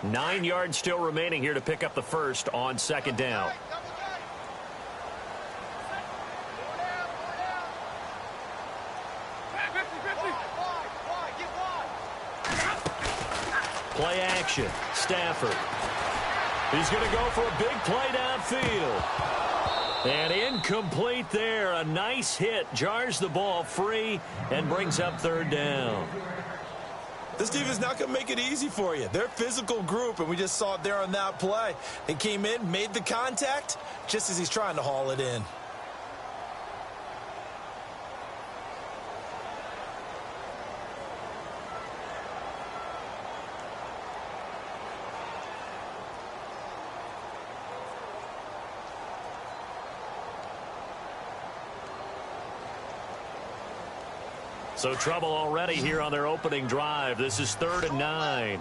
9 yards still remaining here to pick up the first on second down. Play action. Stafford. He's going to go for a big play downfield. And incomplete there. A nice hit. Jars the ball free and brings up third down. This defense not going to make it easy for you. They're a physical group, and we just saw it there on that play. They came in, made the contact, just as he's trying to haul it in. So trouble already here on their opening drive. This is 3rd and 9.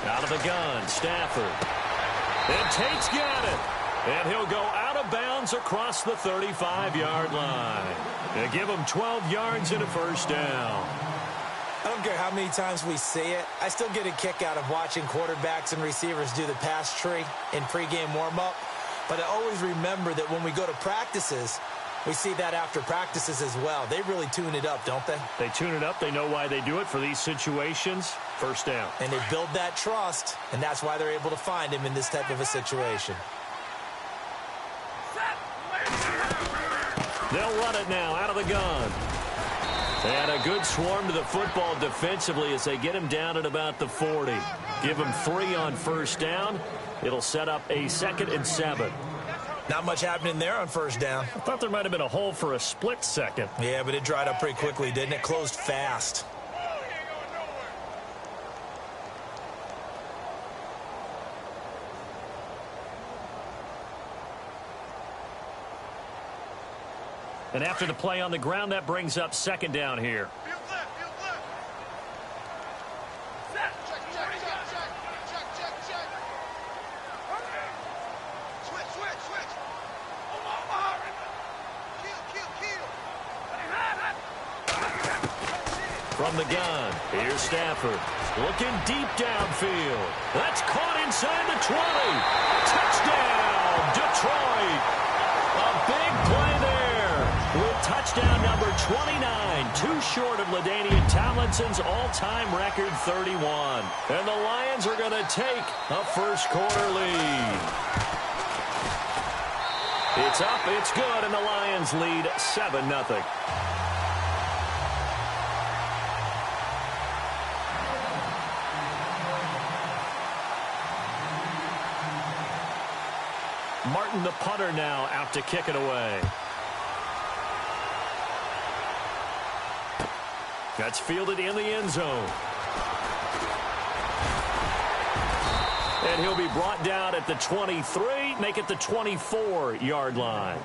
Out of the gun, Stafford. And Tate's got it. And he'll go out of bounds across the 35-yard line. They give him 12 yards and a first down. I don't care how many times we see it. I still get a kick out of watching quarterbacks and receivers do the pass tree in pregame warm-up. But I always remember that when we go to practices, we see that after practices as well. They really tune it up, don't they? They tune it up. They know why they do it for these situations. First down. And they build that trust, and that's why they're able to find him in this type of a situation. They'll run it now out of the gun. And a good swarm to the football defensively as they get him down at about the 40. Give him 3 on first down. It'll set up a 2nd and 7. Not much happening there on first down. I thought there might have been a hole for a split second. Yeah, but it dried up pretty quickly, didn't it? Closed fast. And after the play on the ground, that brings up 2nd down here. From the gun, here's Stafford. Looking deep downfield. That's caught inside the 20. Touchdown, Detroit. A big play there with touchdown number 29. Too short of LaDainian Tomlinson's all-time record 31. And the Lions are going to take a first-quarter lead. It's up, it's good, and the Lions lead 7-0. Martin, the punter, now out to kick it away. That's fielded in the end zone. And he'll be brought down at the 23, make it the 24-yard line.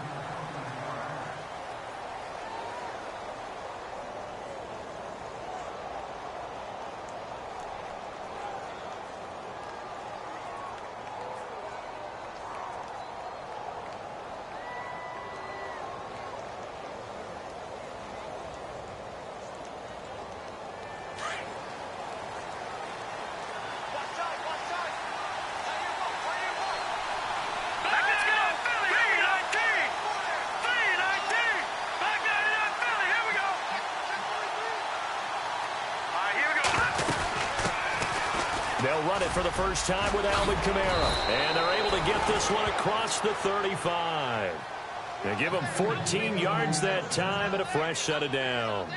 They'll run it for the first time with Alvin Kamara. And they're able to get this one across the 35. They give them 14 yards that time and a fresh set of downs.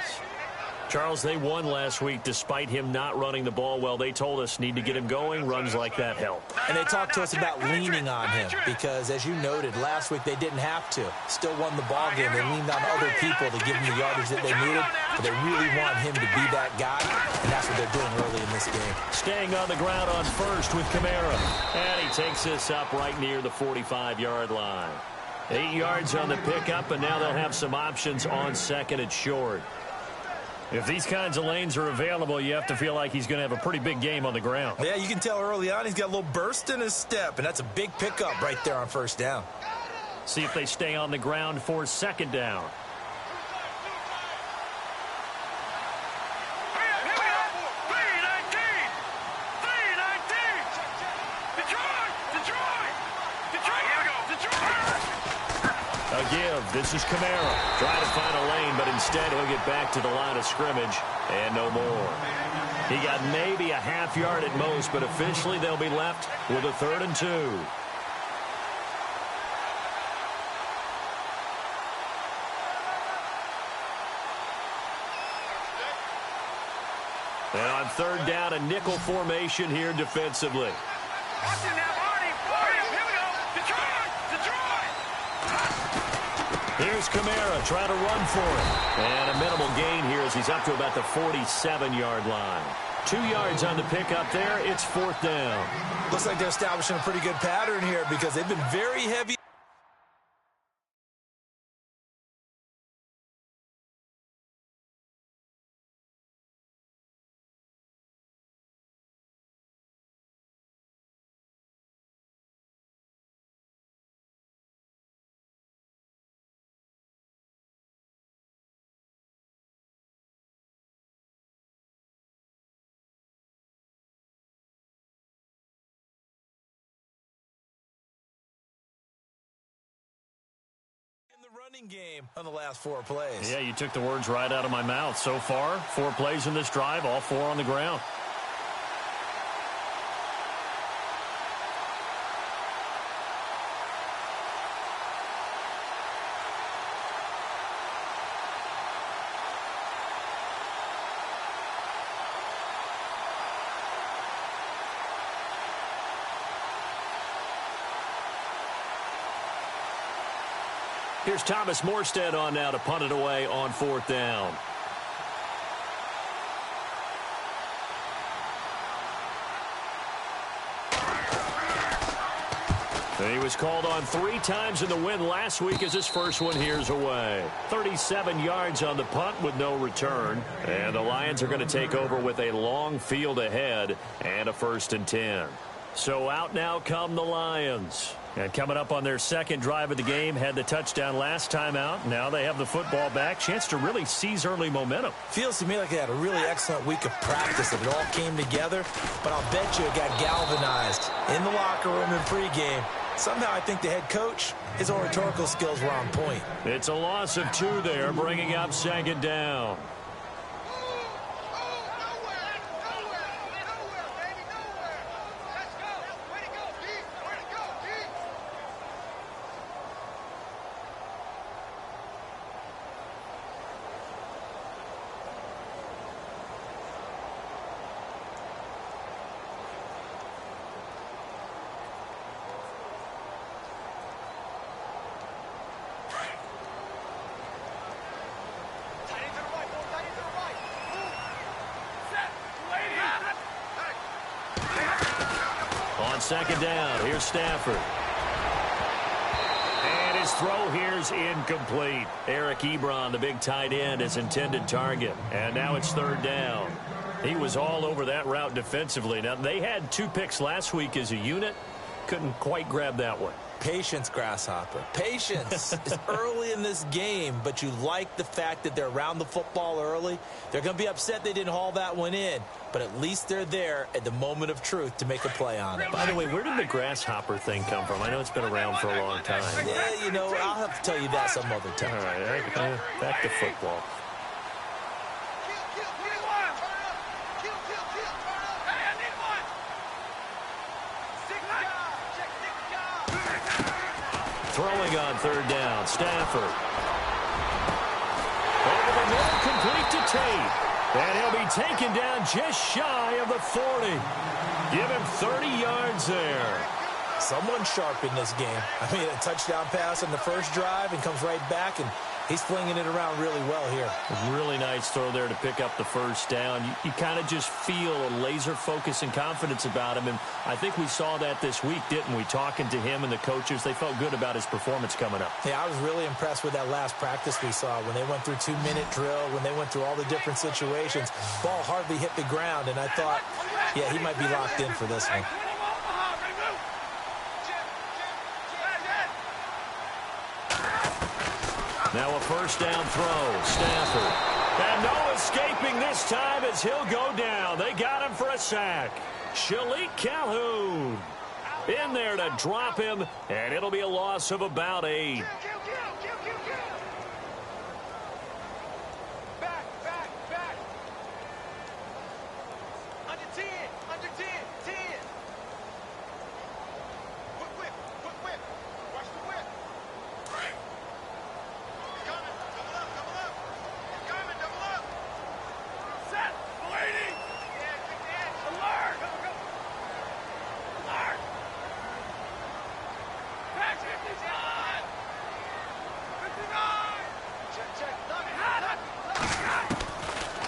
Charles, they won last week despite him not running the ball well. They told us need to get him going. Runs like that help. And they talked to us about leaning on him because, as you noted, last week they didn't have to. Still won the ball game. They leaned on other people to give them the yardage that they needed. But they really want him to be that guy, and that's what they're doing early in this game. Staying on the ground on first with Kamara. And he takes this up right near the 45-yard line. 8 yards on the pickup, and now they'll have some options on second and short. If these kinds of lanes are available, you have to feel like he's going to have a pretty big game on the ground. Yeah, you can tell early on he's got a little burst in his step, and that's a big pickup right there on first down. See if they stay on the ground for second down. A give. This is Kamara. Trying to find a lane, but instead he'll get back to the line of scrimmage and no more. He got maybe a half yard at most, but officially they'll be left with a 3rd and 2. And on 3rd down, a nickel formation here defensively. Here's Kamara trying to run for it. And a minimal gain here as he's up to about the 47-yard line. 2 yards on the pickup there. It's 4th down. Looks like they're establishing a pretty good pattern here because they've been very heavy. The running game on the last 4 plays. Yeah, you took the words right out of my mouth. So far, 4 plays in this drive, all 4 on the ground. Here's Thomas Morstead on now to punt it away on 4th down. He was called on 3 times in the win last week as his first one here's away. 37 yards on the punt with no return. And the Lions are going to take over with a long field ahead and a 1st and 10. So out now come the Lions. And coming up on their second drive of the game, had the touchdown last time out. Now they have the football back. Chance to really seize early momentum. Feels to me like they had a really excellent week of practice and it all came together. But I'll bet you it got galvanized in the locker room in pregame. Somehow I think the head coach, his oratorical skills were on point. It's a loss of 2 there, bringing up 2nd down. On 2nd down, here's Stafford. And his throw here's incomplete. Eric Ebron, the big tight end, his intended target. And now it's 3rd down. He was all over that route defensively. Now, they had 2 picks last week as a unit. Couldn't quite grab that one. Patience, Grasshopper. Patience. It's early in this game, but you like the fact that they're around the football early. They're going to be upset they didn't haul that one in, but at least they're there at the moment of truth to make a play on it. By the way, where did the Grasshopper thing come from? I know it's been around for a long time. Yeah, you know, I'll have to tell you that some other time. All right, back to football. Throwing on 3rd down, Stafford. Over the middle, complete to Tate. And he'll be taken down just shy of the 40. Give him 30 yards there. Someone sharp in this game. I mean, a touchdown pass on the first drive and comes right back, and He's flinging it around really well here. Really nice throw there to pick up the first down. You kind of just feel a laser focus and confidence about him, and I think we saw that this week, didn't we? Talking to him and the coaches, they felt good about his performance coming up. Yeah, I was really impressed with that last practice we saw when they went through 2-minute drill, when they went through all the different situations. Ball hardly hit the ground, and I thought, yeah, he might be locked in for this one. Now a first down throw. Stafford. And no escaping this time as he'll go down. They got him for a sack. Shalik Calhoun in there to drop him, and it'll be a loss of about 8.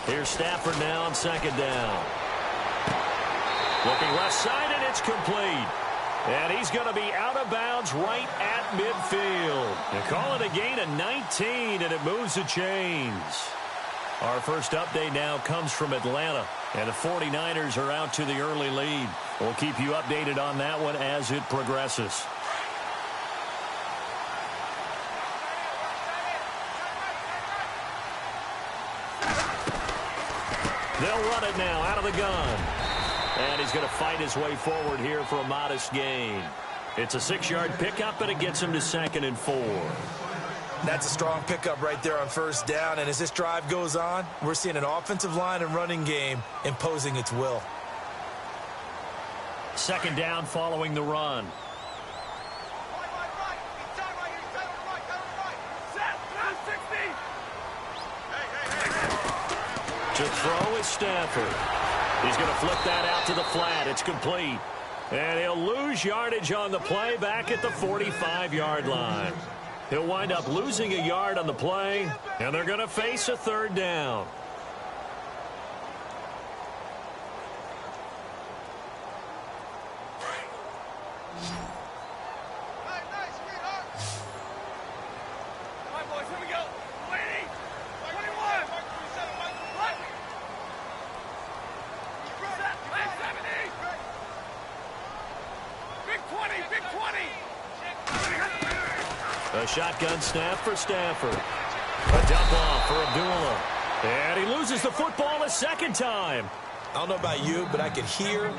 Here's Stafford now on second down. Looking left side, and it's complete. And he's going to be out of bounds right at midfield. They call it a gain of 19, and it moves the chains. Our first update now comes from Atlanta, and the 49ers are out to the early lead. We'll keep you updated on that one as it progresses. They'll run it now out of the gun. And he's going to fight his way forward here for a modest gain. It's a 6-yard pickup, and it gets him to 2nd and 4. That's a strong pickup right there on first down. And as this drive goes on, we're seeing an offensive line and running game imposing its will. Second down following the run. To throw is Stafford. He's going to flip that out to the flat. It's complete. And he'll lose yardage on the play back at the 45-yard line. He'll wind up losing a yard on the play, and they're going to face a third down. A shotgun snap for Stafford. A dump off for Abdullah. And he loses the football a second time. I don't know about you, but I could hear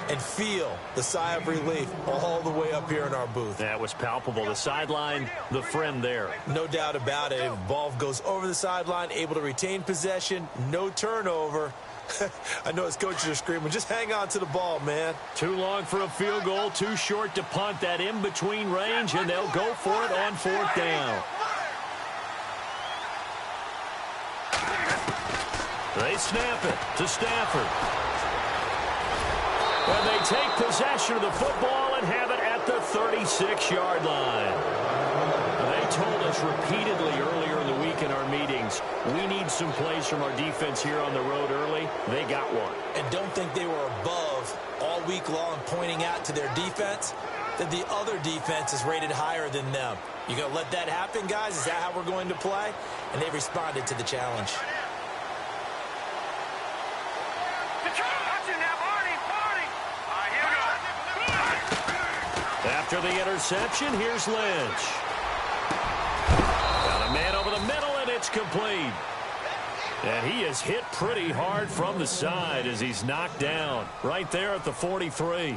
and feel the sigh of relief all the way up here in our booth. That was palpable. The sideline, the friend there. No doubt about it. Ball goes over the sideline, able to retain possession, no turnover. I know his coaches are screaming, just hang on to the ball, man. Too long for a field goal, too short to punt. That in-between range, and they'll go for it on fourth down. They snap it to Stafford. And they take possession of the football and have it at the 36-yard line. They told us repeatedly earlier in the week in our meetings, we need some plays from our defense here on the road early. They got one. And don't think they were above all week long pointing out to their defense that the other defense is rated higher than them. You going to let that happen, guys? Is that how we're going to play? And they responded to the challenge. After the interception, here's Lynch. Got a man over the middle, and it's complete. And he is hit pretty hard from the side as he's knocked down right there at the 43.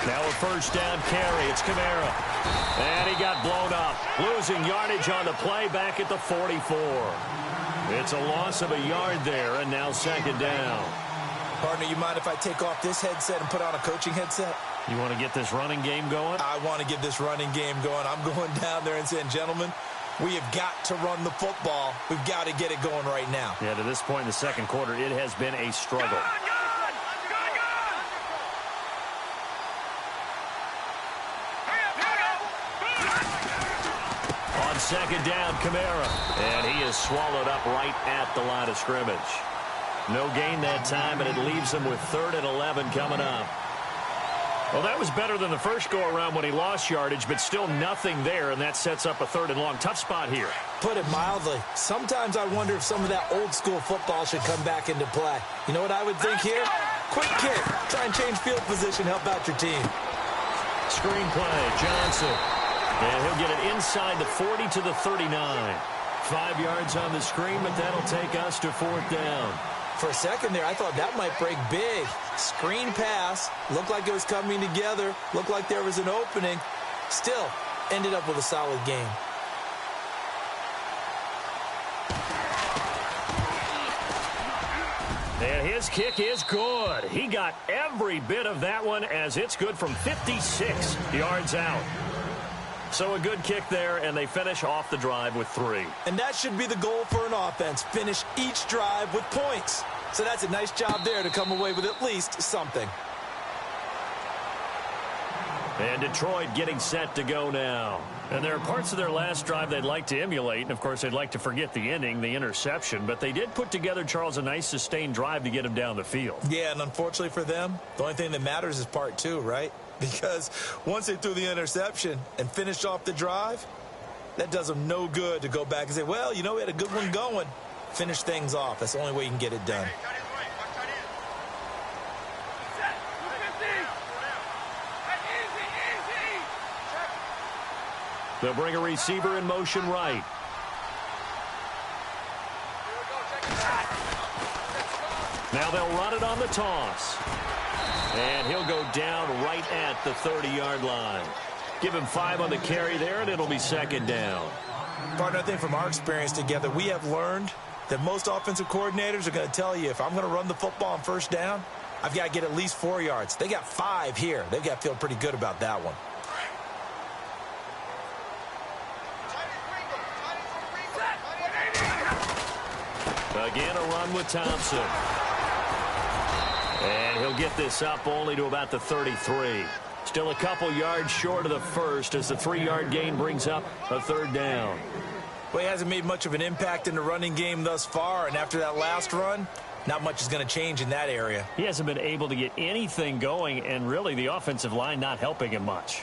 Now a first down carry. It's Kamara. And he got blown up. Losing yardage on the play back at the 44. It's a loss of a yard there, and now second down. Partner, you mind if I take off this headset and put on a coaching headset? You want to get this running game going? I want to get this running game going. I'm going down there and saying, gentlemen, we have got to run the football. We've got to get it going right now. Yeah, to this point in the second quarter, it has been a struggle. On second down, Kamara. And he is swallowed up right at the line of scrimmage. No gain that time, and it leaves him with 3rd and 11 coming up. Well, that was better than the first go-around when he lost yardage, but still nothing there, and that sets up a 3rd and long. Tough spot here. Put it mildly. Sometimes I wonder if some of that old-school football should come back into play. You know what I would think here? Quick kick. Try and change field position. Help out your team. Screen play, Johnson. And he'll get it inside the 40 to the 39. 5 yards on the screen, but that'll take us to 4th down. For a second there, I thought that might break big. Screen pass. Looked like it was coming together. Looked like there was an opening. Still, ended up with a solid game. And his kick is good. He got every bit of that one as it's good from 56 yards out. So a good kick there, and they finish off the drive with 3. And that should be the goal for an offense. Finish each drive with points. So that's a nice job there to come away with at least something. And Detroit getting set to go now. And there are parts of their last drive they'd like to emulate. And, of course, they'd like to forget the ending, the interception. But they did put together, Charles, a nice sustained drive to get him down the field. Yeah, and unfortunately for them, the only thing that matters is part 2, right? Because once they threw the interception and finished off the drive, that does them no good to go back and say, well, you know, we had a good one going. Finish things off. That's the only way you can get it done. They'll bring a receiver in motion right. Now they'll run it on the toss. And he'll go down right at the 30-yard line. Give him 5 on the carry there, and it'll be 2nd down. Partner, I think from our experience together, we have learned that most offensive coordinators are going to tell you, if I'm going to run the football on 1st down, I've got to get at least 4 yards. They got 5 here. They've got to feel pretty good about that one. Again, a run with Thompson. And he'll get this up only to about the 33. Still a couple yards short of the first as the 3-yard gain brings up a 3rd down. Well, he hasn't made much of an impact in the running game thus far, and after that last run, not much is going to change in that area. He hasn't been able to get anything going, and really the offensive line not helping him much.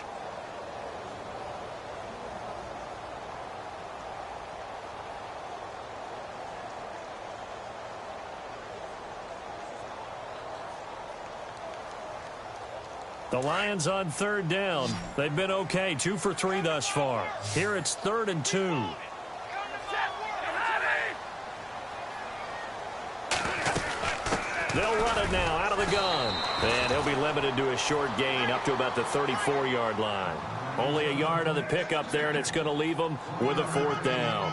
The Lions on 3rd down. They've been okay, 2 for 3 thus far. Here it's 3rd and 2. They'll run it now out of the gun. And he'll be limited to a short gain up to about the 34-yard line. Only a yard on the pickup there, and it's going to leave them with a 4th down.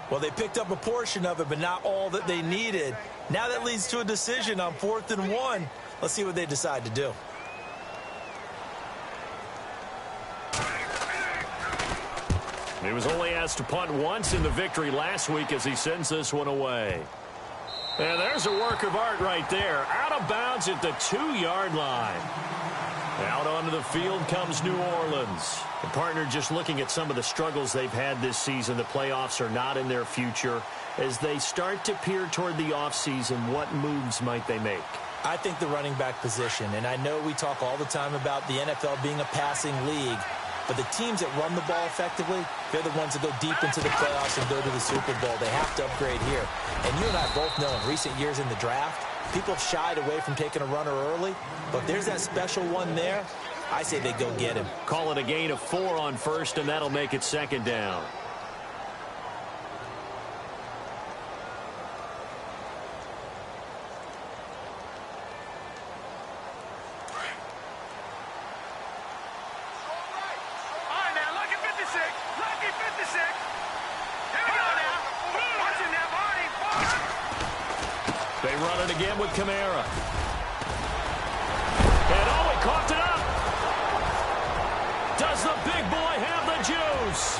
Well, they picked up a portion of it, but not all that they needed. Now that leads to a decision on 4th and 1. Let's see what they decide to do. He was only asked to punt once in the victory last week as he sends this one away. And there's a work of art right there. Out of bounds at the 2-yard line. Out onto the field comes New Orleans. The partner just looking at some of the struggles they've had this season. The playoffs are not in their future. As they start to peer toward the offseason, what moves might they make? I think the running back position, and I know we talk all the time about the NFL being a passing league, but the teams that run the ball effectively, they're the ones that go deep into the playoffs and go to the Super Bowl. They have to upgrade here. And you and I both know in recent years in the draft, people have shied away from taking a runner early. But if there's that special one there, I say they go get him. Call it a gain of 4 on 1st, and that'll make it 2nd down. They run it again with Kamara. coughed it up. Does the big boy have the juice?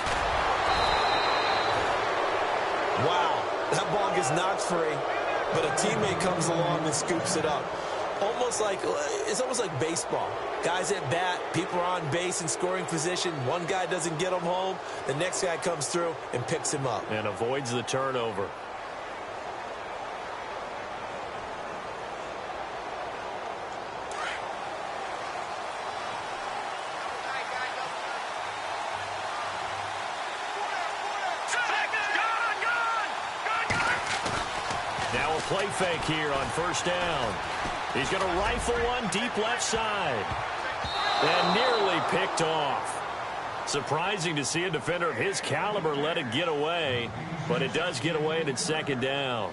Wow, that ball gets knocked free, but a teammate comes along and scoops it up. It's almost like baseball. Guys at bat, people are on base in scoring position. One guy doesn't get him home. The next guy comes through and picks him up. And avoids the turnover. Now a play fake here on first down. He's going to rifle one deep left side. And nearly picked off. Surprising to see a defender of his caliber let it get away. But it does get away and it's second down.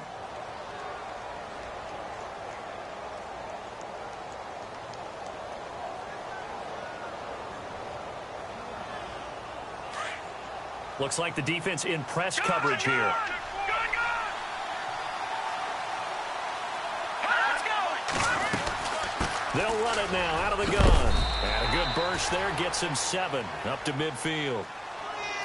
Looks like the defense in press coverage here. They'll run it now out of the gun. And a good burst there gets him 7 up to midfield.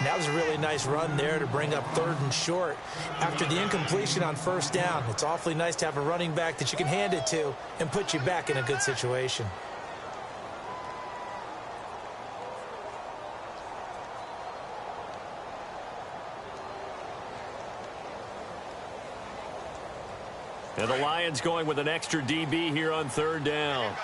That was a really nice run there to bring up 3rd and short. After the incompletion on first down, it's awfully nice to have a running back that you can hand it to and put you back in a good situation. And the Lions going with an extra DB here on 3rd down.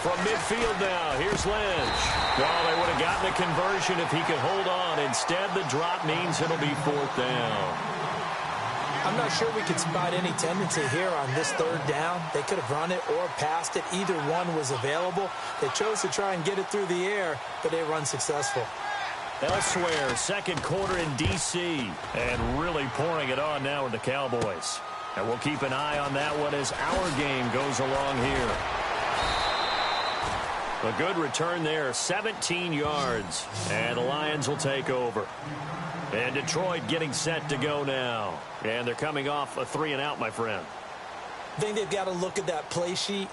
From midfield now, here's Lynch. Well, they would have gotten a conversion if he could hold on. Instead, the drop means it'll be 4th down. I'm not sure we could spot any tendency here on this 3rd down. They could have run it or passed it. Either one was available. They chose to try and get it through the air, but they were unsuccessful. Elsewhere, second quarter in D.C. And really pouring it on now with the Cowboys. And we'll keep an eye on that one as our game goes along here. A good return there, 17 yards. And the Lions will take over. And Detroit getting set to go now. And they're coming off a 3-and-out, my friend. I think they've got to look at that play sheet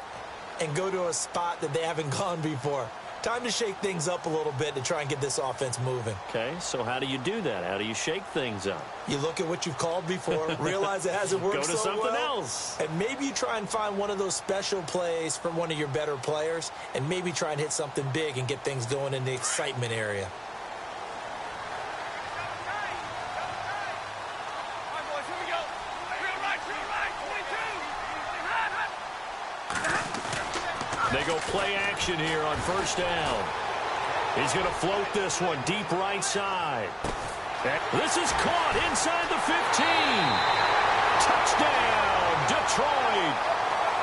and go to a spot that they haven't gone before. Time to shake things up a little bit to try and get this offense moving. Okay, so how do you do that? How do you shake things up? You look at what you've called before, realize it hasn't worked so well. Go to something else. And maybe you try and find one of those special plays from one of your better players, and maybe try and hit something big and get things going in the excitement area. They go play action here on first down. He's going to float this one deep right side. This is caught inside the 15. Touchdown, Detroit.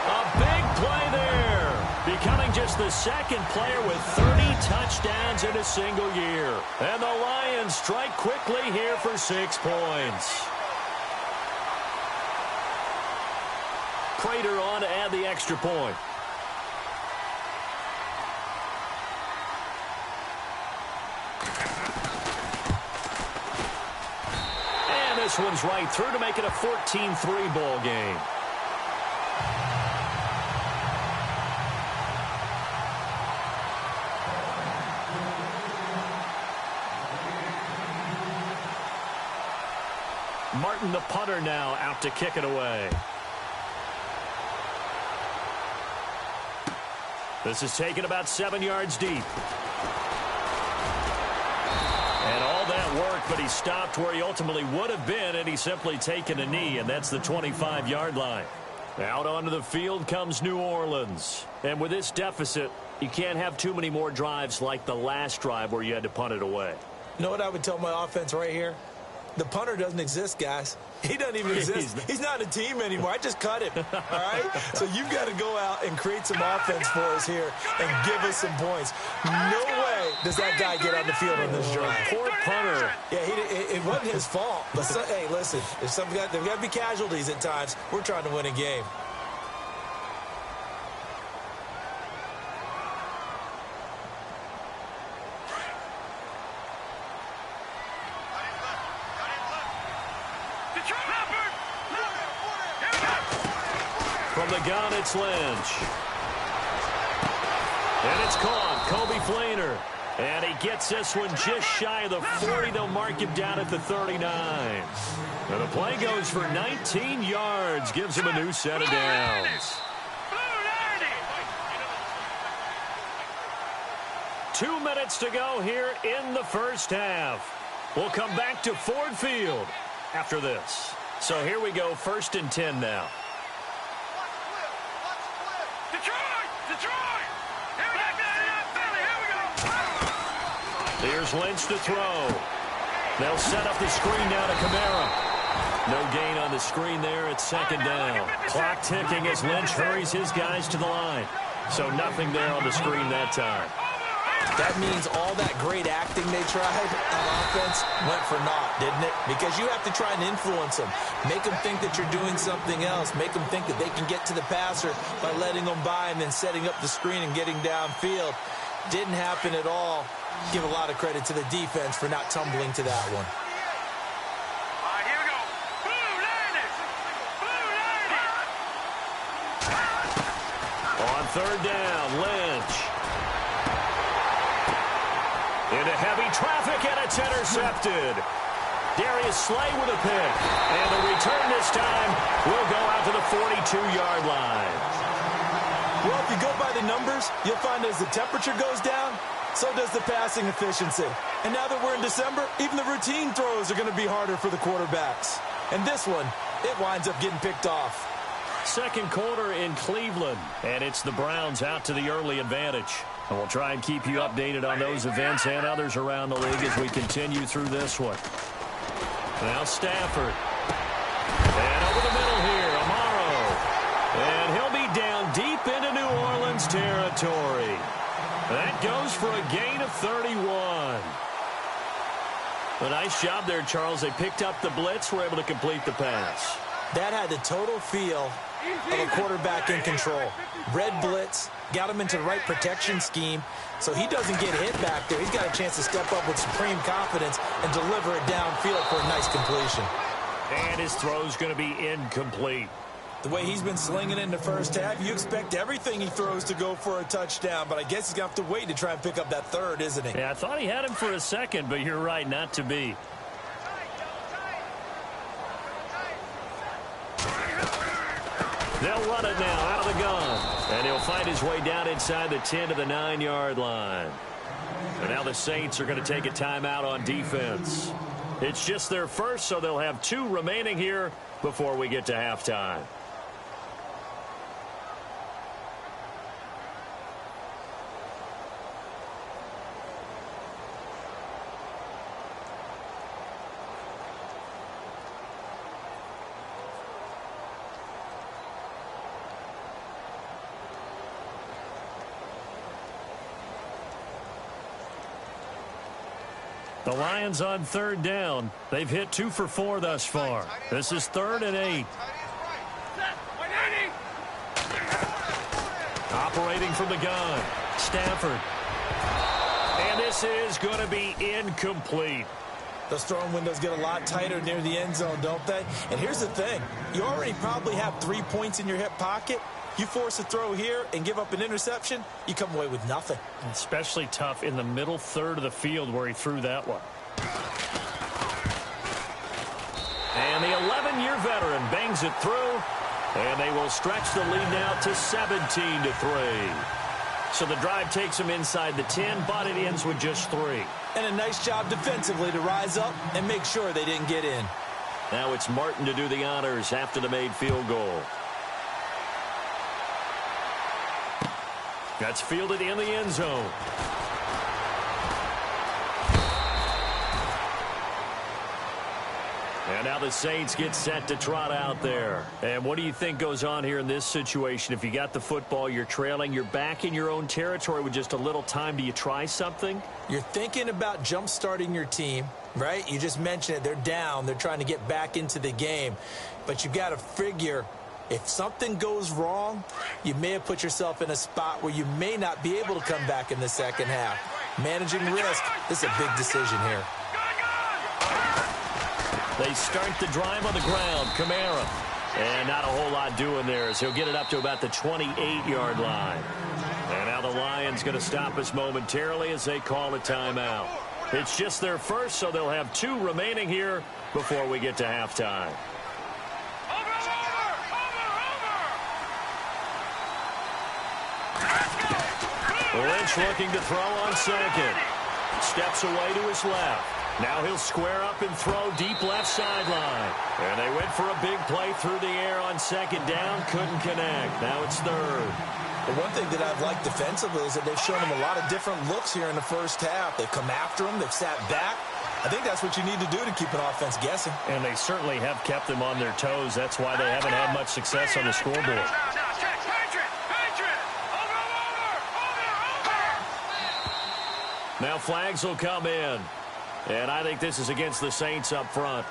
A big play there. Becoming just the second player with 30 touchdowns in a single year. And the Lions strike quickly here for 6 points. Prater on to add the extra point. This one's right through to make it a 14-3 ball game. Martin, the punter, now out to kick it away. This is taken about 7 yards deep. And all that work, but he stopped where he ultimately would have been, and he's simply taken a knee, and that's the 25-yard line. Out onto the field comes New Orleans. And with this deficit, you can't have too many more drives like the last drive where you had to punt it away. You know what I would tell my offense right here? The punter doesn't exist, guys. He doesn't even exist. He's not a team anymore. I just cut him, all right? So you've got to go out and create some offense for us here and give us some points. No way does that guy get on the field on this drive? Poor punter. Yeah, it wasn't his fault. But hey, listen, there's got to be casualties at times. We're trying to win a game. From the gun, it's Lynch. And it's caught. Kobe Flainer. And he gets this one just shy of the 40. They'll mark him down at the 39. And the play goes for 19 yards. Gives him a new set of downs. 2 minutes to go here in the first half. We'll come back to Ford Field after this. So here we go, 1st and 10 now. Here's Lynch to throw. They'll set up the screen now to Kamara. No gain on the screen there. It's 2nd down. Clock ticking as Lynch hurries his guys to the line. So nothing there on the screen that time. That means all that great acting they tried on offense went for naught, didn't it? Because you have to try and influence them. Make them think that you're doing something else. Make them think that they can get to the passer by letting them by and then setting up the screen and getting downfield. Didn't happen at all. Give a lot of credit to the defense for not tumbling to that one. Here we go. Blue line it. On 3rd down, Lynch. Into heavy traffic, and it's intercepted. Darius Slay with a pick. And the return this time will go out to the 42-yard line. Well, if you go by the numbers, you'll find as the temperature goes down, so does the passing efficiency. And now that we're in December, even the routine throws are going to be harder for the quarterbacks. And this one, it winds up getting picked off. 2nd quarter in Cleveland, and it's the Browns out to the early advantage. And we'll try and keep you updated on those events and others around the league as we continue through this one. Now Stafford. And over the middle here, Amaro. And he'll be down deep into New Orleans territory. That goes for a gain of 31. A nice job there, Charles. They picked up the blitz, were able to complete the pass. That had the total feel of a quarterback in control. Red blitz, got him into the right protection scheme, so he doesn't get hit back there. He's got a chance to step up with supreme confidence and deliver it downfield for a nice completion. And his throw's going to be incomplete. The way he's been slinging in the first half, you expect everything he throws to go for a touchdown, but I guess he's going to have to wait to try and pick up that 3rd, isn't he? Yeah, I thought he had him for a second, but you're right, not to be. They'll run it now out of the gun. And he'll find his way down inside the 10 to the 9-yard line. And now the Saints are going to take a timeout on defense. It's just their first, so they'll have 2 remaining here before we get to halftime. The Lions on 3rd down. They've hit 2 for 4 thus far. This is 3rd and 8. Operating from the gun, Stafford. And this is going to be incomplete. Those throwing windows get a lot tighter near the end zone, don't they? And here's the thing. You already probably have 3 points in your hip pocket. You force a throw here and give up an interception, you come away with nothing. Especially tough in the middle 3rd of the field where he threw that one. And the 11-year veteran bangs it through, and they will stretch the lead now to 17-3. So the drive takes them inside the 10, but it ends with just 3. And a nice job defensively to rise up and make sure they didn't get in. Now it's Martin to do the honors after the made field goal. That's fielded in the end zone. And now the Saints get set to trot out there. And what do you think goes on here in this situation? If you got the football, you're trailing, you're back in your own territory with just a little time. Do you try something? You're thinking about jump-starting your team, right? You just mentioned it. They're down. They're trying to get back into the game. But you've got to figure, if something goes wrong, you may have put yourself in a spot where you may not be able to come back in the second half. Managing risk, this is a big decision here. They start the drive on the ground. Kamara. And not a whole lot doing there as he'll get it up to about the 28-yard line. And now the Lions going to stop us momentarily as they call a timeout. It's just their first, so they'll have 2 remaining here before we get to halftime. Lynch looking to throw on second. Steps away to his left. Now he'll square up and throw deep left sideline. And they went for a big play through the air on second down. Couldn't connect. Now it's third. The one thing that I've liked defensively is that they've shown him a lot of different looks here in the first half. They've come after him. They've sat back. I think that's what you need to do to keep an offense guessing. And they certainly have kept them on their toes. That's why they haven't had much success on the scoreboard. Now flags will come in. And I think this is against the Saints up front.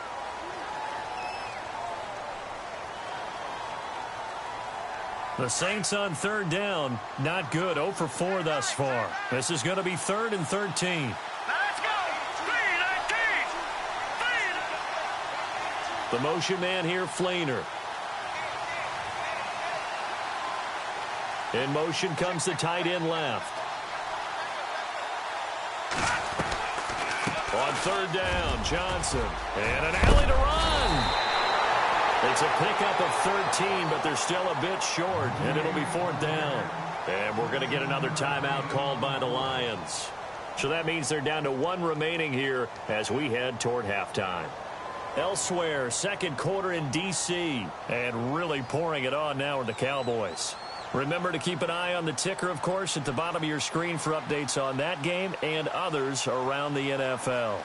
The Saints on third down. Not good. 0 for 4 thus far. This is going to be 3rd and 13. Let's go! Speed, The motion man here, Flainer. In motion comes the tight end left. On third down, Johnson. And an alley to run. It's a pickup of 13, but they're still a bit short, and it'll be 4th down. And we're going to get another timeout called by the Lions. So that means they're down to 1 remaining here as we head toward halftime. Elsewhere, second quarter in D.C., and really pouring it on now with the Cowboys. Remember to keep an eye on the ticker, of course, at the bottom of your screen for updates on that game and others around the NFL.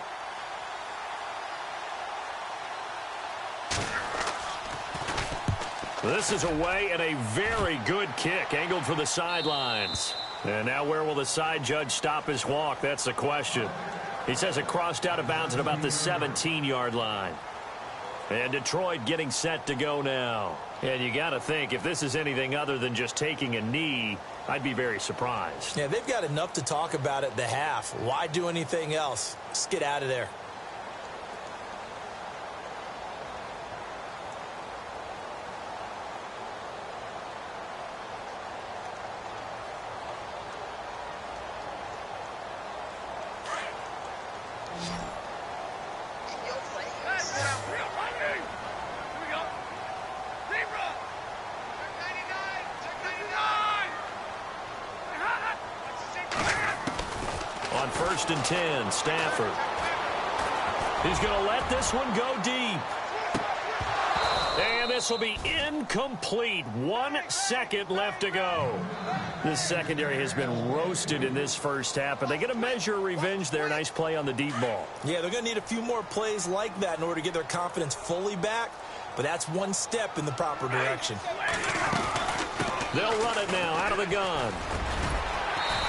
This is away and a very good kick, angled for the sidelines. And now where will the side judge stop his walk? That's the question. He says it crossed out of bounds at about the 17-yard line. And Detroit getting set to go now. And you got to think, if this is anything other than just taking a knee, I'd be very surprised. Yeah, they've got enough to talk about at the half. Why do anything else? Just get out of there. On 1st and 10, Stafford. He's going to let this one go deep. And this will be incomplete. 1 second left to go. This secondary has been roasted in this first half, but they get a measure of revenge there. Nice play on the deep ball. Yeah, they're going to need a few more plays like that in order to get their confidence fully back, but that's one step in the proper direction. They'll run it now out of the gun.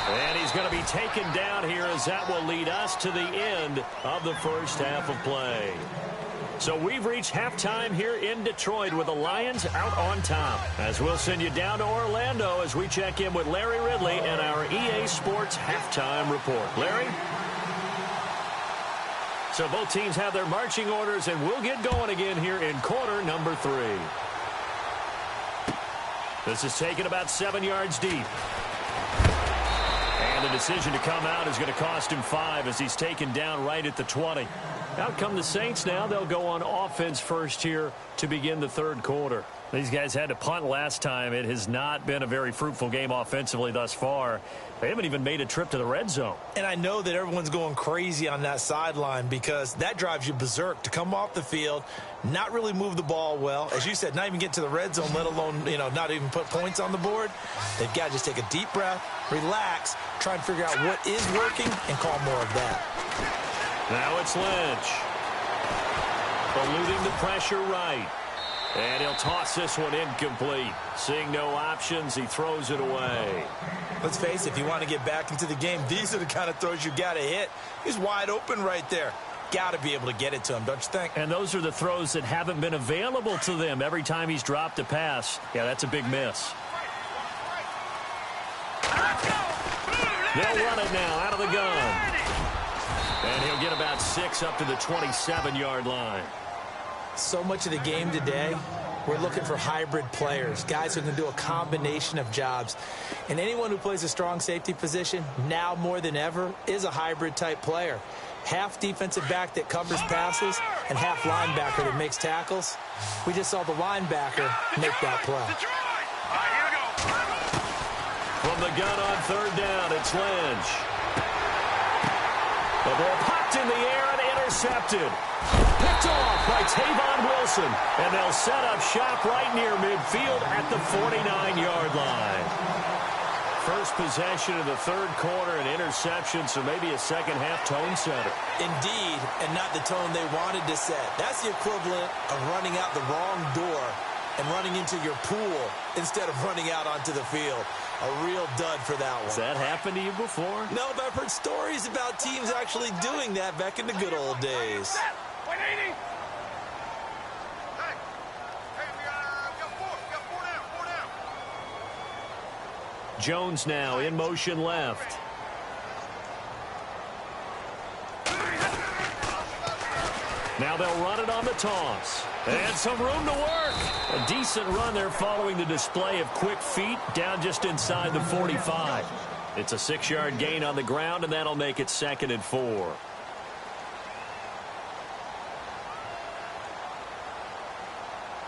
And he's going to be taken down here as that will lead us to the end of the first half of play. So we've reached halftime here in Detroit with the Lions out on top. As we'll send you down to Orlando as we check in with Larry Ridley and our EA Sports halftime report. Larry? So both teams have their marching orders, and we'll get going again here in quarter number 3. This is taken about 7 yards deep. And the decision to come out is going to cost him 5 as he's taken down right at the 20. Out come the Saints now. They'll go on offense first here to begin the third quarter. These guys had to punt last time. It has not been a very fruitful game offensively thus far. They haven't even made a trip to the red zone. And I know that everyone's going crazy on that sideline because that drives you berserk to come off the field, not really move the ball well. As you said, not even get to the red zone, let alone, not even put points on the board. They've got to just take a deep breath, relax, try and figure out what is working, and call more of that. Now it's Lynch. Eluding the pressure right. And he'll toss this one incomplete. Seeing no options, he throws it away. Let's face it, if you want to get back into the game, these are the kind of throws you got to hit. He's wide open right there. Got to be able to get it to him, don't you think? And those are the throws that haven't been available to them every time he's dropped a pass. Yeah, that's a big miss. They'll run it now out of the gun. And he'll get about 6 up to the 27-yard line. So much of the game today, we're looking for hybrid players, guys who can do a combination of jobs. And anyone who plays a strong safety position, now more than ever, is a hybrid-type player. Half defensive back that covers passes and half linebacker that makes tackles. We just saw the linebacker make that play. From the gun on third down, it's Lynch. The ball popped in the air and intercepted. Picked off by Tavon Wilson. And they'll set up shop right near midfield at the 49-yard line. First possession of the third quarter, an interception, so maybe a second-half tone setter. Indeed, and not the tone they wanted to set. That's the equivalent of running out the wrong door and running into your pool instead of running out onto the field. A real dud for that one. Has that happened to you before? No, but I've heard stories about teams actually doing that back in the good old days. Jones now in motion left. Now they'll run it on the toss. And some room to work. A decent run there following the display of quick feet down just inside the 45. It's a 6-yard gain on the ground, and that'll make it 2nd and 4.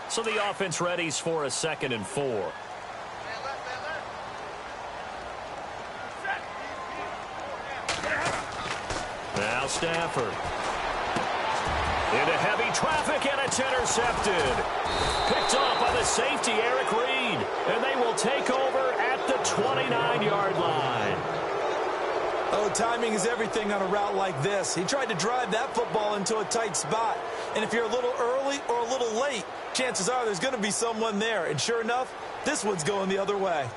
So the offense readies for a 2nd and 4. Now Stafford. Into heavy traffic, and it's intercepted. Picked off by the safety, Eric Reed. And they will take over at the 29-yard line. Oh, timing is everything on a route like this. He tried to drive that football into a tight spot. And if you're a little early or a little late, chances are there's going to be someone there. And sure enough, this one's going the other way.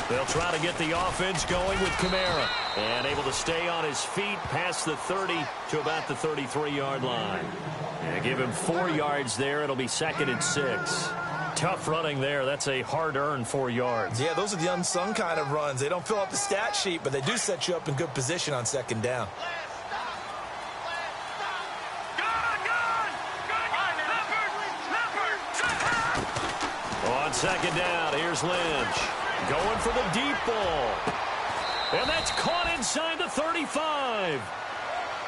They'll try to get the offense going with Kamara. And able to stay on his feet past the 30 to about the 33-yard line. And give him 4 yards there. It'll be 2nd and 6. Tough running there. That's a hard-earned 4 yards. Yeah, those are the unsung kind of runs. They don't fill up the stat sheet, but they do set you up in good position on 2nd down. On 2nd down, here's Lynch. Going for the deep ball. And that's caught inside the 35.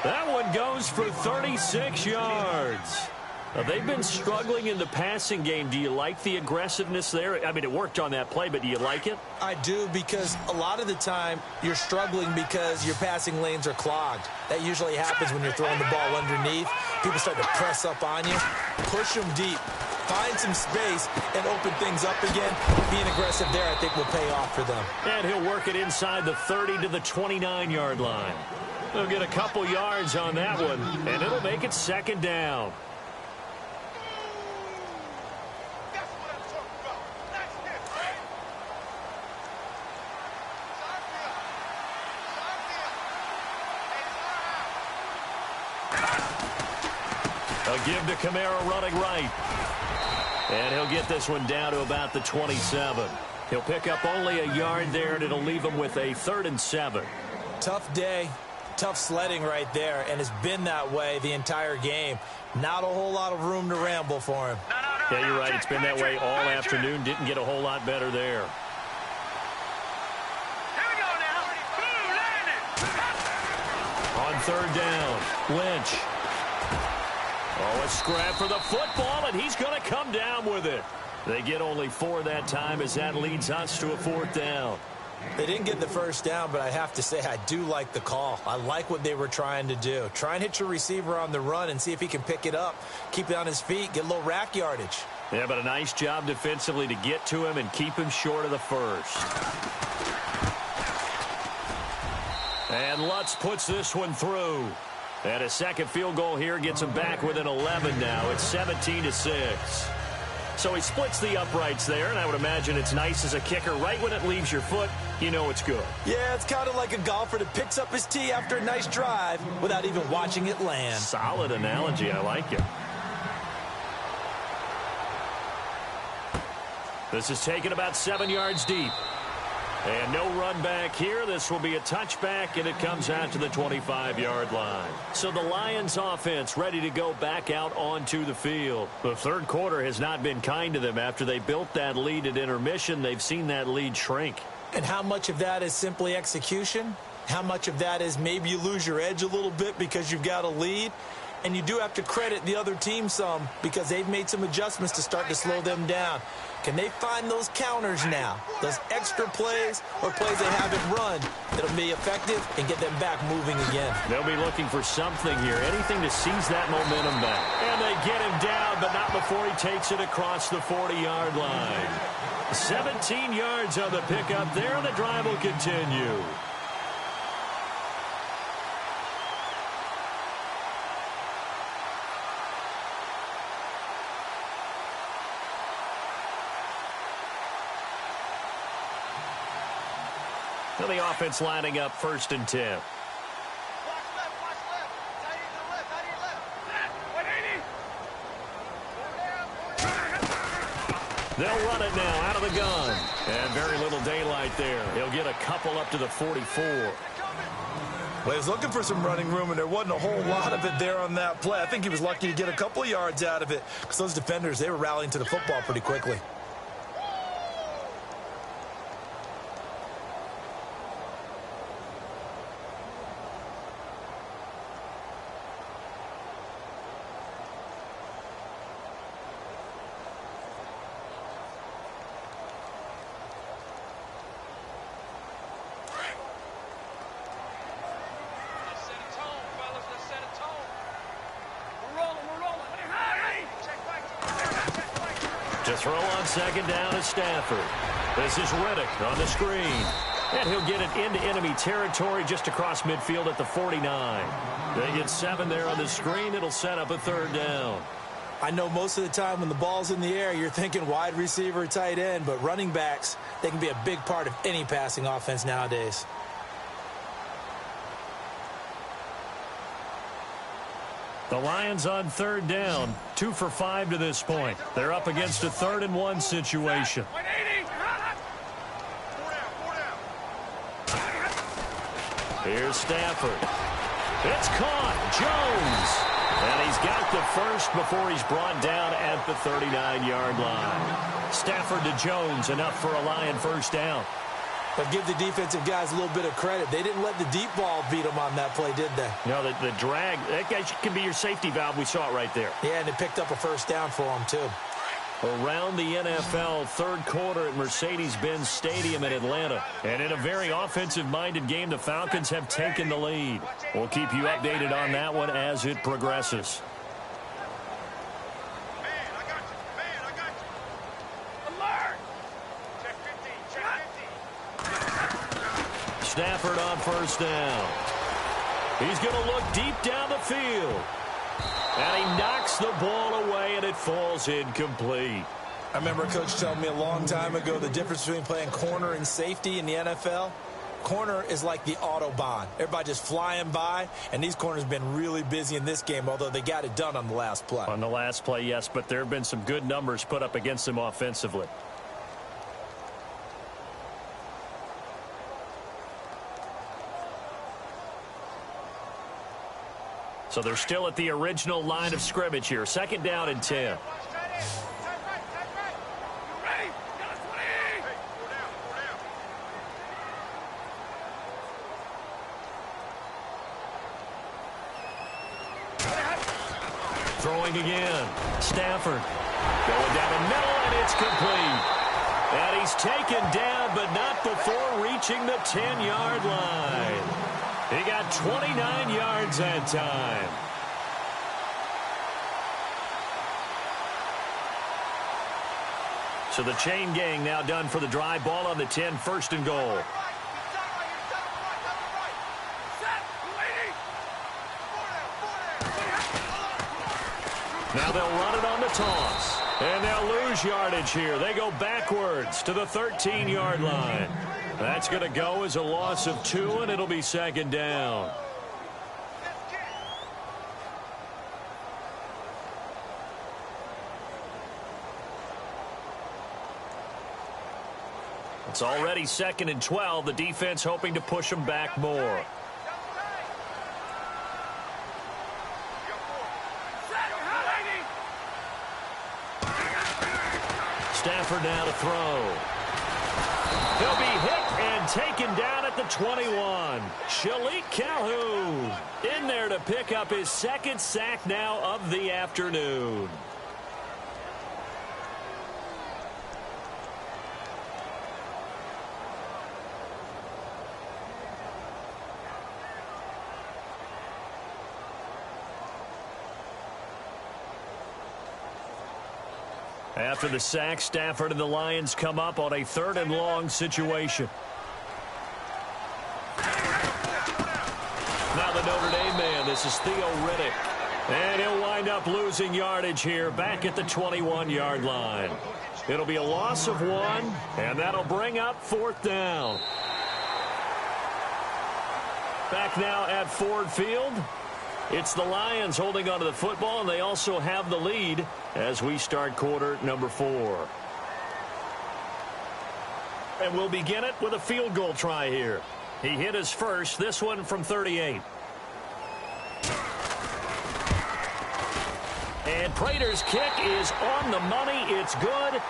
That one goes for 36 yards. Now, they've been struggling in the passing game. Do you like the aggressiveness there? I mean, it worked on that play, but do you like it? I do, because a lot of the time you're struggling because your passing lanes are clogged. That usually happens when you're throwing the ball underneath. People start to press up on you. Push them deep. Find some space and open things up again. Being aggressive there, I think, will pay off for them. And he'll work it inside the 30 to the 29-yard line. They'll get a couple yards on that one, and it'll make it 2nd down. A give to Kamara running right. And he'll get this one down to about the 27. He'll pick up only a yard there, and it'll leave him with a 3rd and 7. Tough day, tough sledding right there, and it's been that way the entire game. Not a whole lot of room to ramble for him. Yeah, you're right. It's been that way all afternoon. Didn't get a whole lot better there. On 3rd down, Lynch. Oh, a scrap for the football, and he's going to come down with it. They get only 4 that time as that leads us to a 4th down. They didn't get the first down, but I have to say I do like the call. I like what they were trying to do. Try and hit your receiver on the run and see if he can pick it up, keep it on his feet, get a little rack yardage. Yeah, but a nice job defensively to get to him and keep him short of the first. And Lutz puts this one through. And a second field goal here gets him back within 11 now. It's 17-6. So he splits the uprights there, and I would imagine it's nice as a kicker. Right when it leaves your foot, you know it's good. Yeah, it's kind of like a golfer that picks up his tee after a nice drive without even watching it land. Solid analogy. I like it. This is taken about 7 yards deep. And no run back here. This will be a touchback, and it comes out to the 25-yard line. So the Lions offense ready to go back out onto the field. The third quarter has not been kind to them. After they built that lead at intermission, they've seen that lead shrink. And how much of that is simply execution? How much of that is maybe you lose your edge a little bit because you've got a lead? And you do have to credit the other team some because they've made some adjustments to start to slow them down. Can they find those counters now, those extra plays or plays they haven't run that'll be effective and get them back moving again? They'll be looking for something here, anything to seize that momentum back. And they get him down, but not before he takes it across the 40-yard line. 17 yards on the pickup there, and the drive will continue. So the offense lining up 1st and 10. Watch left, watch left. Tight end to the left, tight end left. 180. They'll run it now out of the gun. And very little daylight there. He'll get a couple up to the 44. Well, he was looking for some running room, and there wasn't a whole lot of it there on that play. I think he was lucky to get a couple of yards out of it because those defenders, they were rallying to the football pretty quickly. To throw on 2nd down is Stafford. This is Riddick on the screen. And he'll get it into enemy territory just across midfield at the 49. They get 7 there on the screen. It'll set up a 3rd down. I know most of the time when the ball's in the air, you're thinking wide receiver, tight end, but running backs, they can be a big part of any passing offense nowadays. The Lions on 3rd down, 2 for 5 to this point. They're up against a 3rd and 1 situation. 180. Here's Stafford. It's caught. Jones. And he's got the first before he's brought down at the 39-yard line. Stafford to Jones, enough for a Lion 1st down. But give the defensive guys a little bit of credit. They didn't let the deep ball beat them on that play, did they? No, the drag, that guy can be your safety valve. We saw it right there. Yeah, and it picked up a 1st down for them, too. Around the NFL, 3rd quarter at Mercedes-Benz Stadium in Atlanta. And in a very offensive-minded game, the Falcons have taken the lead. We'll keep you updated on that one as it progresses. Stafford on 1st down. He's going to look deep down the field. And he knocks the ball away, and it falls incomplete. I remember a coach telling me a long time ago the difference between playing corner and safety in the NFL. Corner is like the Autobahn. Everybody just flying by, and these corners have been really busy in this game, although they got it done on the last play. On the last play, yes, but there have been some good numbers put up against them offensively. So they're still at the original line of scrimmage here. 2nd down and 10. Throwing again. Stafford going down the middle, and it's complete. And he's taken down, but not before reaching the 10-yard line. He got 29 yards that time. So the chain gang now done for the drive. Ball on the 10, 1st and goal. Now they'll run it on the toss. And they'll lose yardage here. They go backwards to the 13-yard line. That's going to go as a loss of 2, and it'll be 2nd down. It's already 2nd and 12. The defense hoping to push them back more. Stafford now to throw. He'll be hit and taken down at the 21. Shalik Calhoun in there to pick up his 2nd sack now of the afternoon. After the sack, Stafford and the Lions come up on a 3rd and long situation. Now the Notre Dame man, this is Theo Riddick. And he'll wind up losing yardage here back at the 21-yard line. It'll be a loss of 1, and that'll bring up 4th down. Back now at Ford Field. It's the Lions holding onto the football, and they also have the lead as we start quarter number 4. And we'll begin it with a field goal try here. He hit his first, this one from 38. And Prater's kick is on the money. It's good.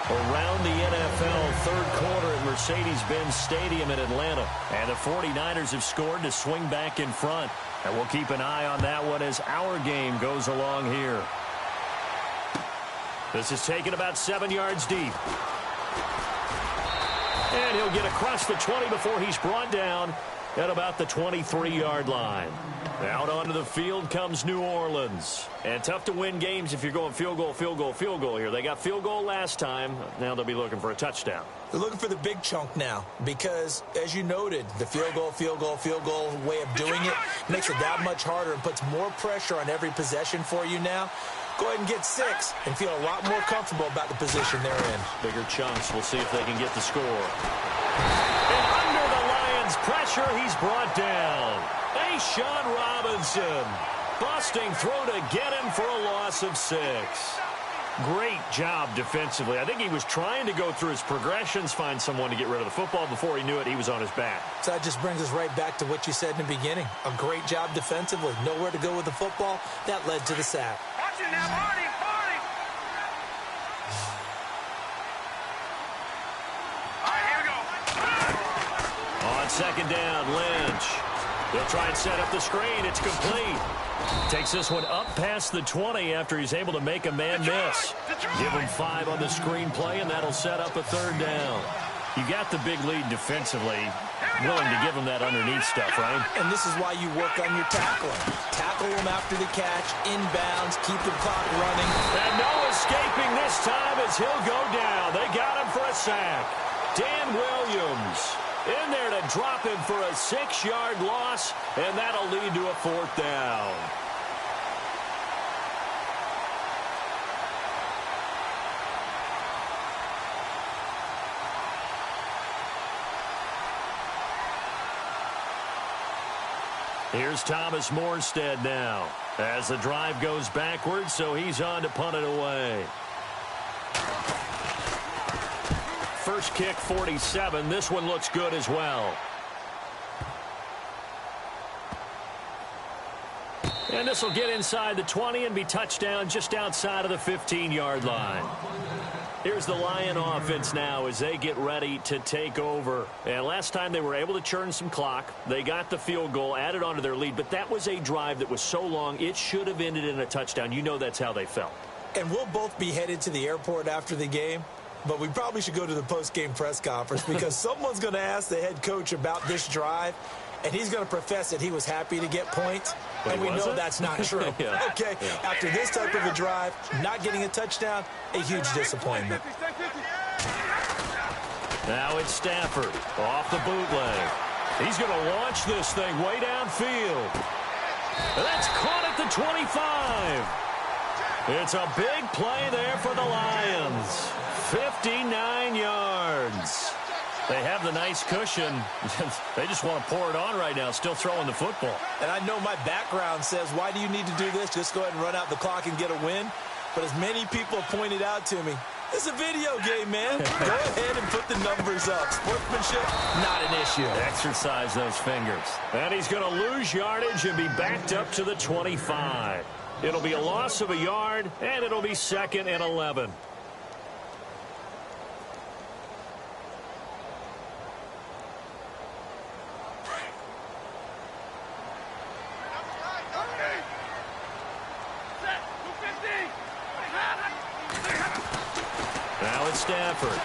Around the NFL, 3rd quarter at Mercedes-Benz Stadium in Atlanta. And the 49ers have scored to swing back in front. And we'll keep an eye on that one as our game goes along here. This is taken about 7 yards deep. And he'll get across the 20 before he's brought down at about the 23-yard line. Out onto the field comes New Orleans. And tough to win games if you're going field goal, field goal, field goal here. They got field goal last time. Now they'll be looking for a touchdown. They're looking for the big chunk now because, as you noted, the field goal way of doing it makes it that much harder and puts more pressure on every possession for you now. Go ahead and get 6 and feel a lot more comfortable about the position they're in. Bigger chunks. We'll see if they can get the score. And under the Lions' pressure, he's brought down. Sean Robinson busting through to get him for a loss of 6. Great job defensively. I think he was trying to go through his progressions, find someone to get rid of the football. Before he knew it, he was on his back. So that just brings us right back to what you said in the beginning. A great job defensively. Nowhere to go with the football. That led to the sack. Watch it now, Marty. All right, here we go. On 2nd down, Lynch. They'll try and set up the screen. It's complete. Takes this one up past the 20 after he's able to make a man miss. Give him 5 on the screen play, and that'll set up a 3rd down. You got the big lead defensively. Willing to give him that underneath stuff, right? And this is why you work on your tackling. Tackle him after the catch, inbounds, keep the clock running. And no escaping this time as he'll go down. They got him for a sack. Dan Williams in there to drop him for a 6-yard loss, and that'll lead to a 4th down. Here's Thomas Morstead now as the drive goes backwards, so he's on to punt it away. First kick, 47. This one looks good as well. And this will get inside the 20 and be touchdown just outside of the 15-yard line. Here's the Lion offense now as they get ready to take over. And last time they were able to churn some clock. They got the field goal, added on to their lead. But that was a drive that was so long, it should have ended in a touchdown. You know that's how they felt. And we'll both be headed to the airport after the game. but we probably should go to the post-game press conference because someone's going to ask the head coach about this drive, and he's going to profess that he was happy to get points, and we know that's not true. Yeah. Okay, yeah. After this type of a drive, not getting a touchdown, a huge disappointment. Now it's Stafford off the bootleg. He's going to launch this thing way downfield. That's caught at the 25. It's a big play there for the Lions. 59 yards. They have the nice cushion. They just want to pour it on right now, still throwing the football. And I know my background says, why do you need to do this? Just go ahead and run out the clock and get a win. But as many people have pointed out to me, it's a video game, man. Go ahead and put the numbers up. Sportsmanship, not an issue. Exercise those fingers. And he's going to lose yardage and be backed up to the 25. It'll be a loss of a yard, and it'll be 2nd and 11. Now it's Stafford.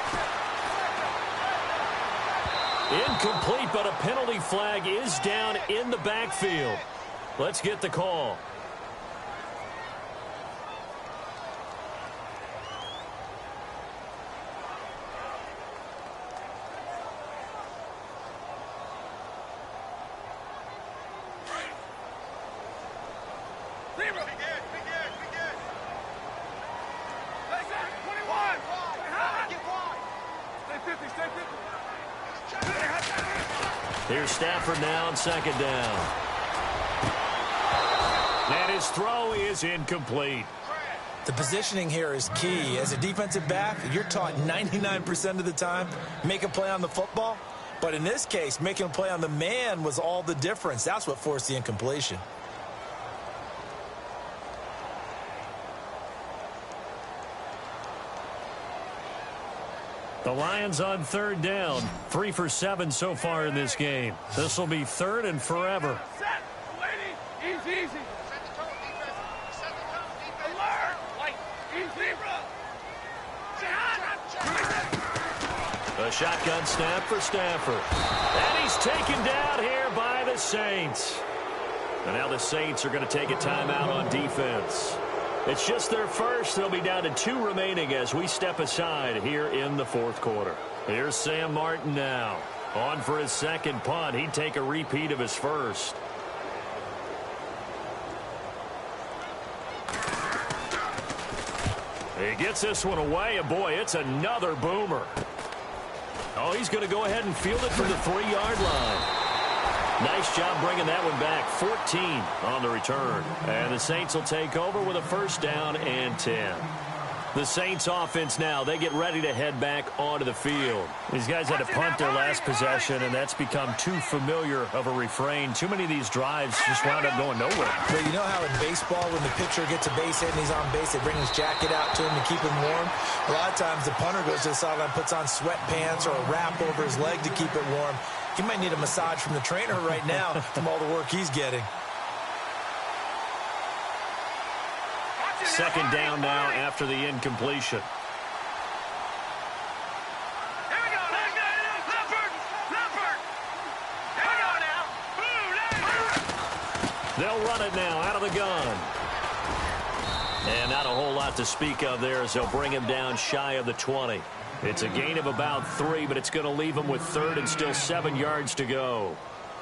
Incomplete, but a penalty flag is down in the backfield. Let's get the call. Here's Stafford now on 2nd down. And his throw is incomplete. The positioning here is key. As a defensive back, you're taught 99% of the time, make a play on the football. But in this case, making a play on the man was all the difference. That's what forced the incompletion. The Lions on 3rd down. 3 for 7 so far in this game. This will be 3rd and forever. Set. Lady. Easy. Set the tone, defense. Set the tone, defense. Alert. White. Easy. A shotgun snap for Stafford. And he's taken down here by the Saints. And now the Saints are going to take a timeout on defense. It's just their first. They'll be down to 2 remaining as we step aside here in the 4th quarter. Here's Sam Martin now. On for his 2nd punt. He'd take a repeat of his first. He gets this one away, and boy, it's another boomer. Oh, he's going to go ahead and field it from the 3-yard line. Nice job bringing that one back. 14 on the return. And the Saints will take over with a 1st down and 10. The Saints offense now, they get ready to head back onto the field. These guys had to punt their last possession, and that's become too familiar of a refrain. Too many of these drives just wound up going nowhere. But you know how in baseball, when the pitcher gets a base hit and he's on base, they bring his jacket out to him to keep him warm? A lot of times the punter goes to the sideline, puts on sweatpants or a wrap over his leg to keep it warm. He might need a massage from the trainer right now from all the work he's getting. 2nd down now after the incompletion. They'll run it now out of the gun. And not a whole lot to speak of there as they'll bring him down shy of the 20. It's a gain of about 3, but it's going to leave him with 3rd and still 7 yards to go.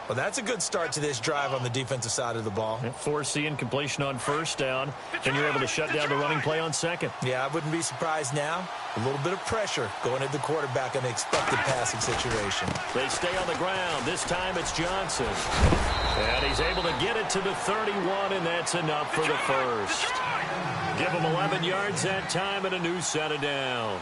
Well, that's a good start to this drive on the defensive side of the ball. Force the incompletion on 1st down, and you're able to shut down the running play on 2nd. Yeah, I wouldn't be surprised now. A little bit of pressure going at the quarterback in an expected passing situation. They stay on the ground. This time it's Johnson. And he's able to get it to the 31, and that's enough for the 1st. Give him 11 yards that time and a new set of downs.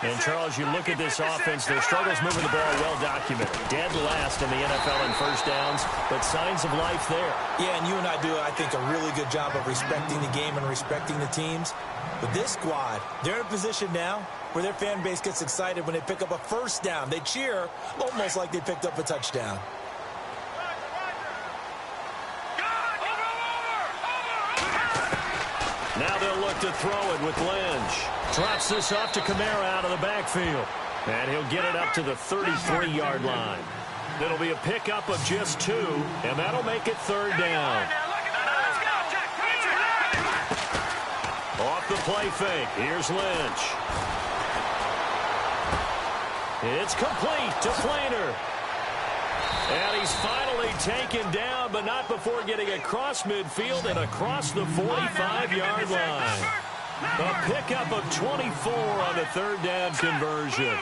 And, Charles, you look at this offense, their struggles moving the ball well documented. Dead last in the NFL in 1st downs, but signs of life there. Yeah, and you and I do, I think, a really good job of respecting the game and respecting the teams. But this squad, they're in a position now where their fan base gets excited when they pick up a 1st down. They cheer almost like they picked up a touchdown. Now they'll look to throw it with Lynch. Drops this off to Kamara out of the backfield. And he'll get it up to the 33-yard line. It'll be a pickup of just 2, and that'll make it 3rd down. Off the play fake. Here's Lynch. It's complete to Flainer. And he's finally taken down, but not before getting across midfield and across the 45-yard line. A pickup of 24 on the 3rd down conversion.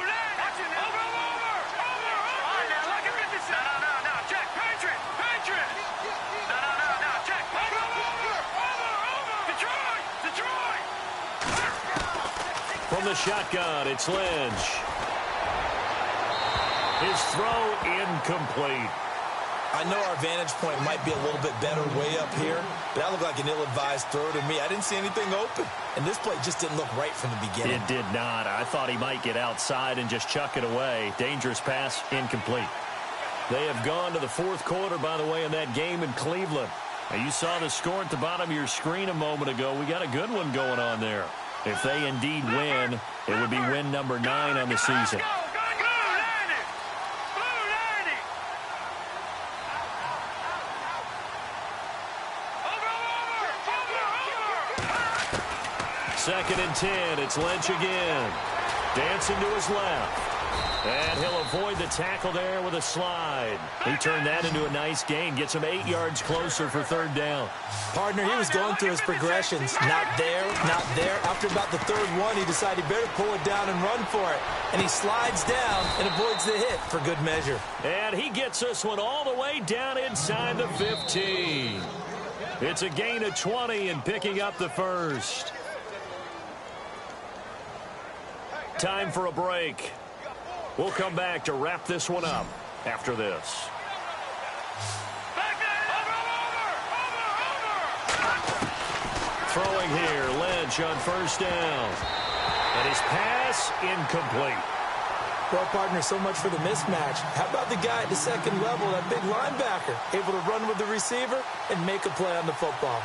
From the shotgun, it's Lynch. His throw incomplete. I know our vantage point might be a little bit better way up here, but that looked like an ill-advised throw to me. I didn't see anything open, and this play just didn't look right from the beginning. It did not. I thought he might get outside and just chuck it away. Dangerous pass, incomplete. They have gone to the 4th quarter, by the way, in that game in Cleveland. Now, you saw the score at the bottom of your screen a moment ago. We got a good one going on there. If they indeed win, it would be win number 9 on the season. Second and 10. It's Lynch again. Dancing to his left. And he'll avoid the tackle there with a slide. He turned that into a nice gain. Gets him 8 yards closer for 3rd down. Partner, he was going through his progressions. Not there, not there. After about the 3rd one, he decided he better pull it down and run for it. And he slides down and avoids the hit for good measure. And he gets this one all the way down inside the 15. It's a gain of 20 and picking up the 1st. Time for a break. We'll come back to wrap this one up after this. Throwing here, Lynch on 1st down. And his pass incomplete. Well, partner, so much for the mismatch. How about the guy at the 2nd level, that big linebacker, able to run with the receiver and make a play on the football?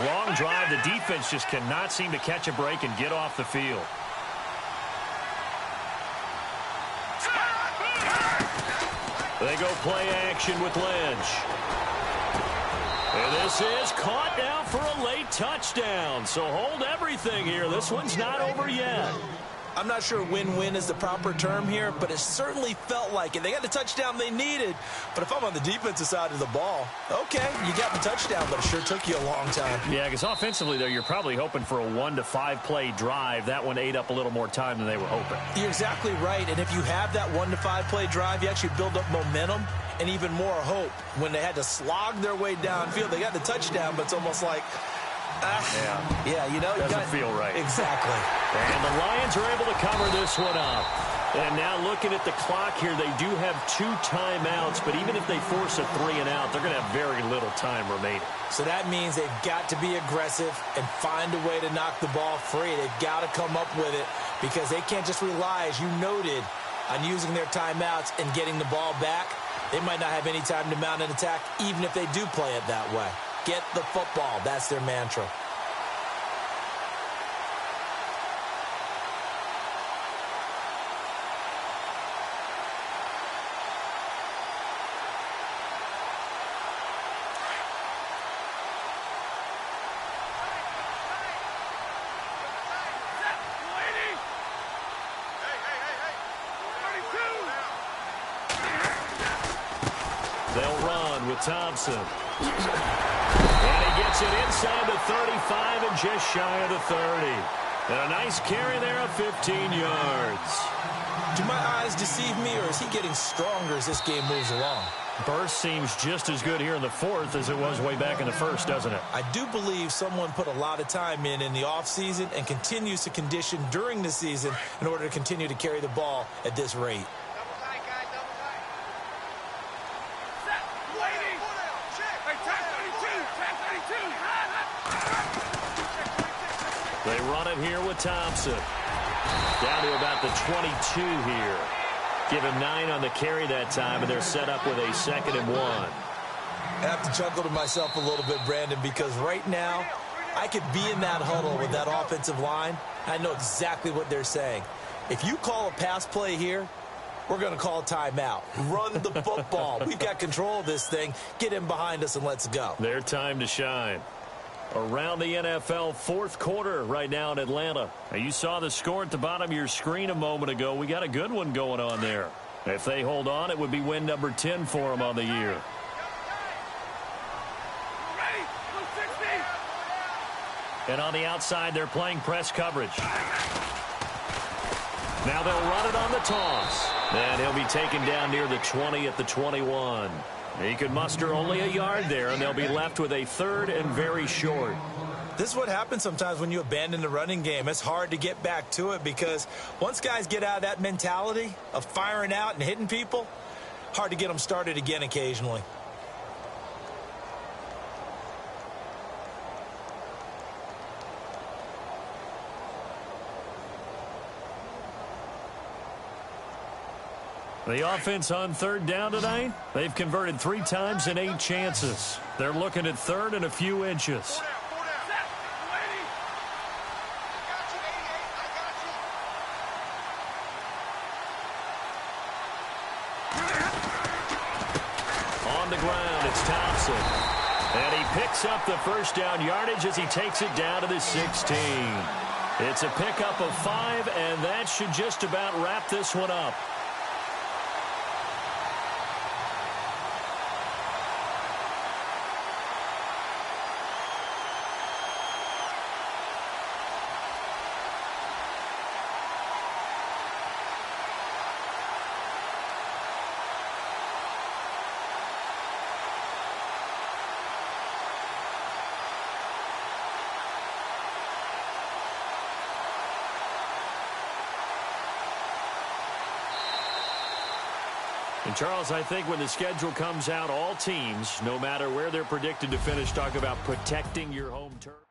Long drive. The defense just cannot seem to catch a break and get off the field. They go play action with Lynch. And this is caught now for a late touchdown. So hold everything here. This one's not over yet. I'm not sure win-win is the proper term here, but it certainly felt like it. They got the touchdown they needed, but if I'm on the defensive side of the ball, okay, you got the touchdown, but it sure took you a long time. Yeah, because offensively, though, you're probably hoping for a 1 to 5 play drive. That one ate up a little more time than they were hoping. You're exactly right, and if you have that 1 to 5 play drive, you actually build up momentum and even more hope. When they had to slog their way downfield, they got the touchdown, but it's almost like, yeah, you know. Doesn't feel right. Exactly. And the Lions are able to cover this one up. And now looking at the clock here, they do have 2 timeouts, but even if they force a 3 and out, they're going to have very little time remaining. So that means they've got to be aggressive and find a way to knock the ball free. They've got to come up with it because they can't just rely, as you noted, on using their timeouts and getting the ball back. They might not have any time to mount an attack, even if they do play it that way. Get the football. That's their mantra. They'll run with Thompson. And he gets it inside the 35 and just shy of the 30. And a nice carry there of 15 yards. Do my eyes deceive me, or is he getting stronger as this game moves along? Burst seems just as good here in the 4th as it was way back in the 1st, doesn't it? I do believe someone put a lot of time in the offseason and continues to condition during the season in order to continue to carry the ball at this rate. They run it here with Thompson. Down to about the 22 here. Give him 9 on the carry that time, and they're set up with a 2nd and 1. I have to chuckle to myself a little bit, Brandon, because right now I could be in that huddle with that offensive line. I know exactly what they're saying. If you call a pass play here, we're going to call a timeout. Run the football. We've got control of this thing. Get him behind us and let's go. Their time to shine. Around the NFL fourth quarter right now in Atlanta. Now, you saw the score at the bottom of your screen a moment ago. We got a good one going on there. If they hold on, it would be win number 10 for them on the year. And on the outside, they're playing press coverage. Now they'll run it on the toss. And he'll be taken down near the 20 at the 21. He could muster only a yard there, and they'll be left with a 3rd and very short. This is what happens sometimes when you abandon the running game. It's hard to get back to it because once guys get out of that mentality of firing out and hitting people, hard to get them started again occasionally. The offense on 3rd down tonight, they've converted 3 times in 8 chances. They're looking at 3rd and a few inches. On the ground, it's Thompson. And he picks up the first down yardage as he takes it down to the 16. It's a pickup of 5, and that should just about wrap this one up. And, Charles, I think when the schedule comes out, all teams, no matter where they're predicted to finish, talk about protecting your home turf.